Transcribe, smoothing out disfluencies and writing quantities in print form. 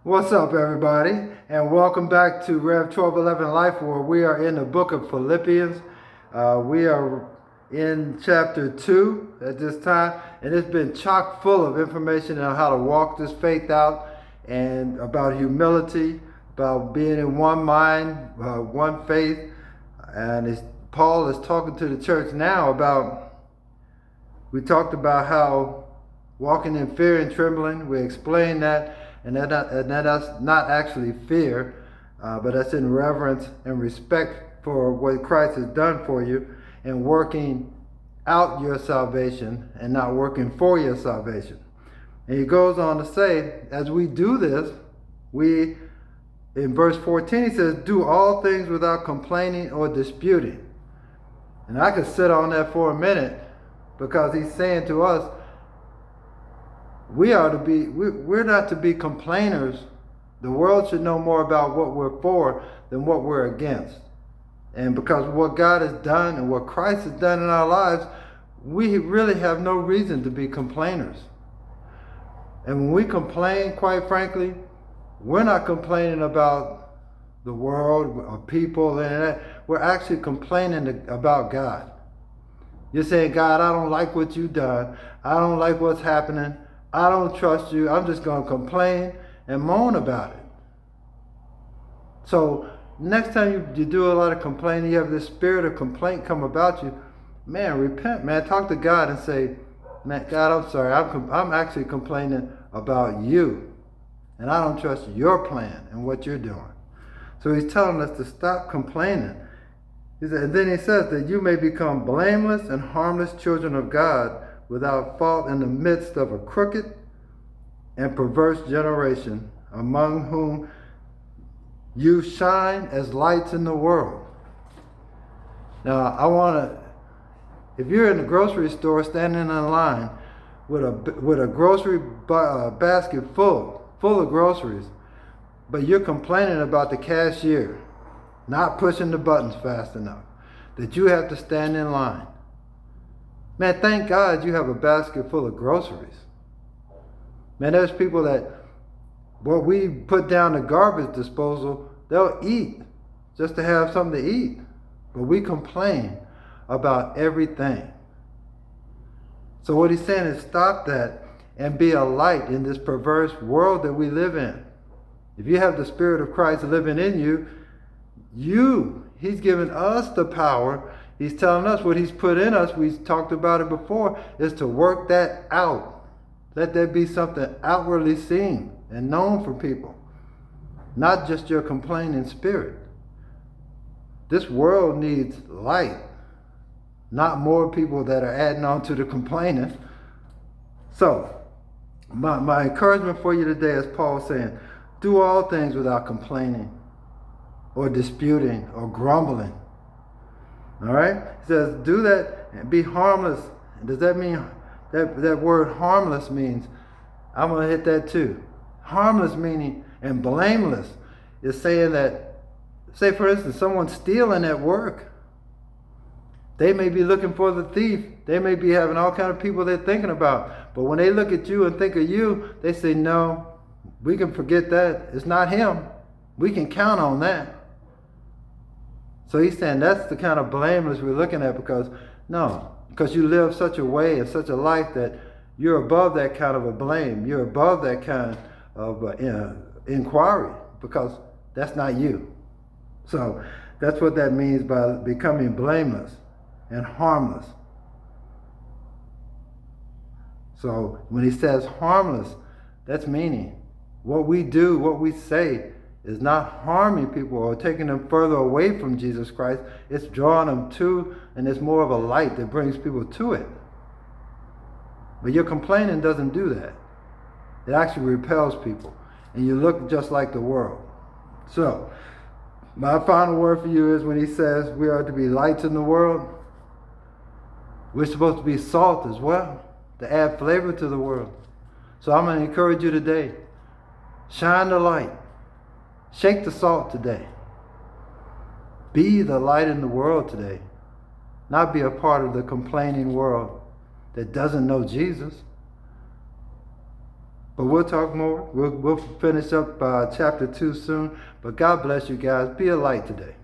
What's up, everybody, and welcome back to Rev 1211 Life, where we are in the book of Philippians. We are in chapter 2 at this time, and it's been chock full of information on how to walk this faith out, and about humility, about being in one mind, one faith. And Paul is talking to the church now we talked about how walking in fear and trembling. We explained that. And that's not actually fear, but that's in reverence and respect for what Christ has done for you, and working out your salvation and not working for your salvation. And he goes on to say, as we do this, in verse 14, he says, do all things without complaining or disputing. And I could sit on that for a minute, because he's saying to us, we're not to be complainers. The world should know more about what we're for than what we're against. And because of what God has done and what Christ has done in our lives, we really have no reason to be complainers. And when we complain, quite frankly, we're not complaining about the world or people and that. We're actually complaining about God. You're saying, God, I don't like what you've done. I don't like what's happening. I don't trust you. I'm just going to complain and moan about it. So next time you do a lot of complaining, you have this spirit of complaint come about you, man, repent, man. Talk to God and say, man, God, I'm sorry. I'm actually complaining about you. And I don't trust your plan and what you're doing. So he's telling us to stop complaining. And then he says that you may become blameless and harmless children of God, without fault in the midst of a crooked and perverse generation, among whom you shine as lights in the world. Now, if you're in the grocery store standing in line with a grocery basket full of groceries, but you're complaining about the cashier not pushing the buttons fast enough, that you have to stand in line. Man, thank God you have a basket full of groceries. Man, there's people that, what we put down the garbage disposal, they'll eat just to have something to eat. But we complain about everything. So what he's saying is stop that and be a light in this perverse world that we live in. If you have the Spirit of Christ living in you, he's given us the power. He's telling us what he's put in us, we talked about it before, is to work that out. Let that be something outwardly seen and known for people. Not just your complaining spirit. This world needs light, not more people that are adding on to the complaining. So, my encouragement for you today is Paul saying, do all things without complaining or disputing or grumbling. All right? He says, do that and be harmless. Does that mean, that word harmless means, I'm going to hit that too. Harmless meaning, and blameless is saying that, say for instance, someone's stealing at work. They may be looking for the thief. They may be having all kind of people they're thinking about. But when they look at you and think of you, they say, no, we can forget that. It's not him. We can count on that. So he's saying that's the kind of blameless we're looking at, because you live such a way and such a life that you're above that kind of a blame. You're above that kind of inquiry, because that's not you. So that's what that means by becoming blameless and harmless. So when he says harmless, that's meaning what we do, what we say, is not harming people or taking them further away from Jesus Christ. It's drawing them to, and it's more of a light that brings people to it. But your complaining doesn't do that. It actually repels people, and you look just like the world. So, my final word for you is when he says we are to be lights in the world, we're supposed to be salt as well, to add flavor to the world. So I'm going to encourage you today, shine the light. Shake the salt today. Be the light in the world today. Not be a part of the complaining world that doesn't know Jesus. But we'll talk more. We'll finish up chapter 2 soon. But God bless you guys. Be a light today.